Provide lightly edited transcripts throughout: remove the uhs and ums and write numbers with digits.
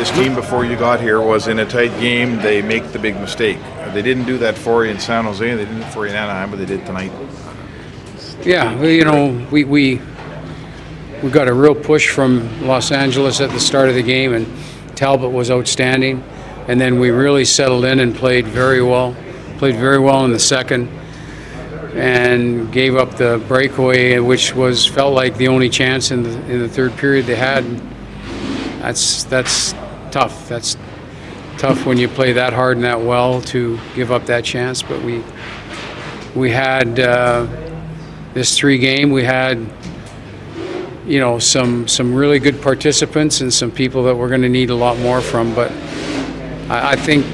This team before you got here was in a tight game. They make the big mistake. They didn't do that for you in San Jose. They didn't do it for you in Anaheim, but they did tonight. Yeah, we got a real push from Los Angeles at the start of the game, and Talbot was outstanding. And then we really settled in and played very well. Played very well in the second, and gave up the breakaway, which felt like the only chance in the third period they had. That's tough. That's tough when you play that hard and that well to give up that chance. But we had this 3-game. We had some really good participants and some people that we're going to need a lot more from. But I think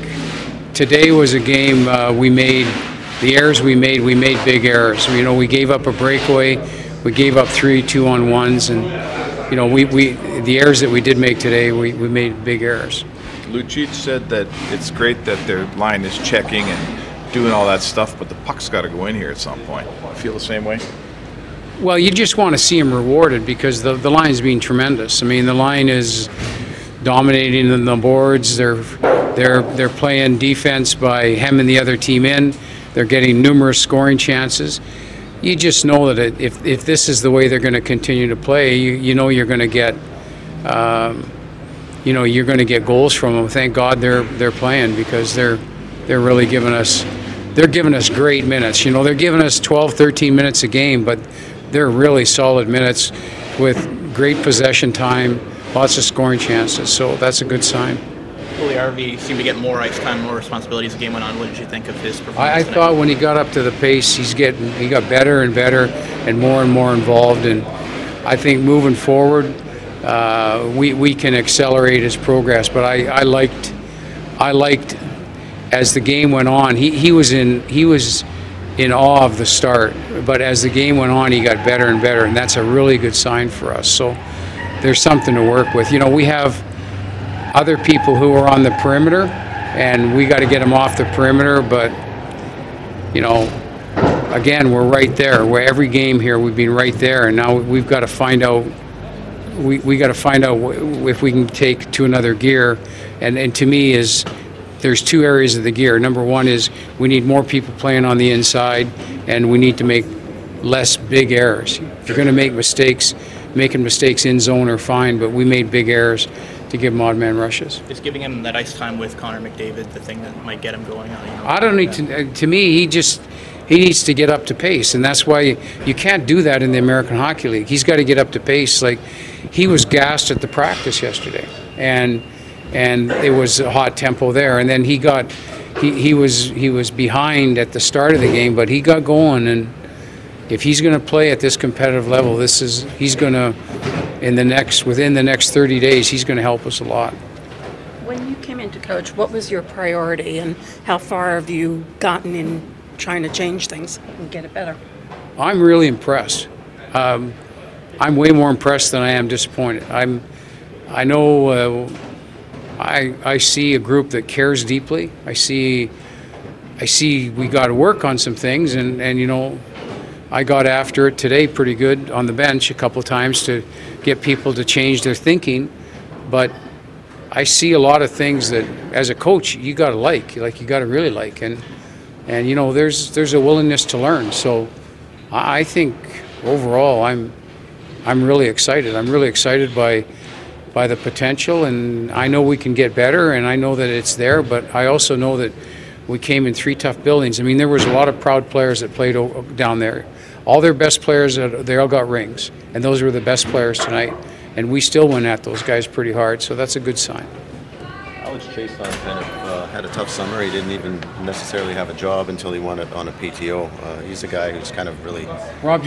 today was a game we made. The errors we made big errors. We gave up a breakaway. We gave up 3 2-on-1s, and the errors that we did make today, we made big errors. Lucic said that it's great that their line is checking and doing all that stuff, but the puck's got to go in here at some point. Feel the same way? Well, you just want to see them rewarded because the line's being tremendous. I mean, the line is dominating in the boards. They're playing defense by hemming the other team in. They're getting numerous scoring chances. You just know that if this is the way they're going to continue to play, you're going to get you're going to get goals from them. Thank God they're playing because they're really giving us great minutes. They're giving us 12, 13 minutes a game, but they're really solid minutes with great possession time, lots of scoring chances. So that's a good sign. Harvey seemed to get more ice time, more responsibility as the game went on. What did you think of his performance? I thought when he got up to the pace, he got better and better and more involved. And I think moving forward, we can accelerate his progress. But I liked as the game went on. He was in awe of the start. But as the game went on, he got better and better, and that's a really good sign for us. So there's something to work with. We have other people who are on the perimeter, and we got to get them off the perimeter. But again, we're right there. Where every game here, we've been right there, and now we've got to find out. We got to find out if we can take to another gear. And to me, there's 2 areas of the gear. Number one is we need more people playing on the inside, and we need to make less big errors. If you're going to make mistakes, making mistakes in zone are fine, but we made big errors to give him odd man rushes. Is giving him that ice time with Connor McDavid the thing that might get him going? I don't need to. To me, he needs to get up to pace, and that's why you can't do that in the American Hockey League. He's got to get up to pace. Like he was gassed at the practice yesterday, and it was a hot tempo there. And then he was behind at the start of the game, but he got going. And if he's going to play at this competitive level, he's going to. Within the next 30 days, he's going to help us a lot. When you came into coach, what was your priority and how far have you gotten in trying to change things and get it better? I'm really impressed. I'm way more impressed than I am disappointed. I know I see a group that cares deeply. I see we got to work on some things, and I got after it today pretty good on the bench a couple of times to get people to change their thinking. But I see a lot of things that, as a coach, you got to you got to really like, and there's a willingness to learn. So I think overall, I'm really excited. I'm really excited by the potential, and I know we can get better, and I know that it's there. But I also know that we came in 3 tough buildings. I mean, there was a lot of proud players that played down there. All their best players, they all got rings, and those were the best players tonight. And we still went at those guys pretty hard, so that's a good sign. Alex Chason kind of had a tough summer. He didn't even necessarily have a job until he won it on a PTO. He's a guy who's kind of really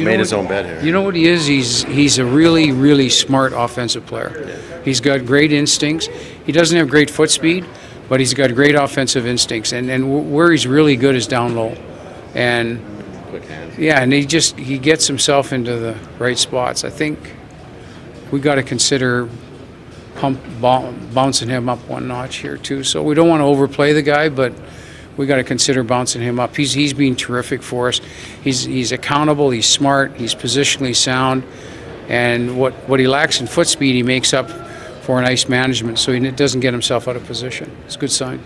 made his own bed here. You know what he is? He's a really, really smart offensive player. Yeah. He's got great instincts. He doesn't have great foot speed, but he's got great offensive instincts. And where he's really good is down low. And quick hands. Yeah, and he gets himself into the right spots. I think we got to consider bouncing him up one notch here too. So we don't want to overplay the guy, but we got to consider bouncing him up. He's been terrific for us. He's accountable. He's smart. He's positionally sound, and what he lacks in foot speed, he makes up for an ice management so he doesn't get himself out of position. It's a good sign.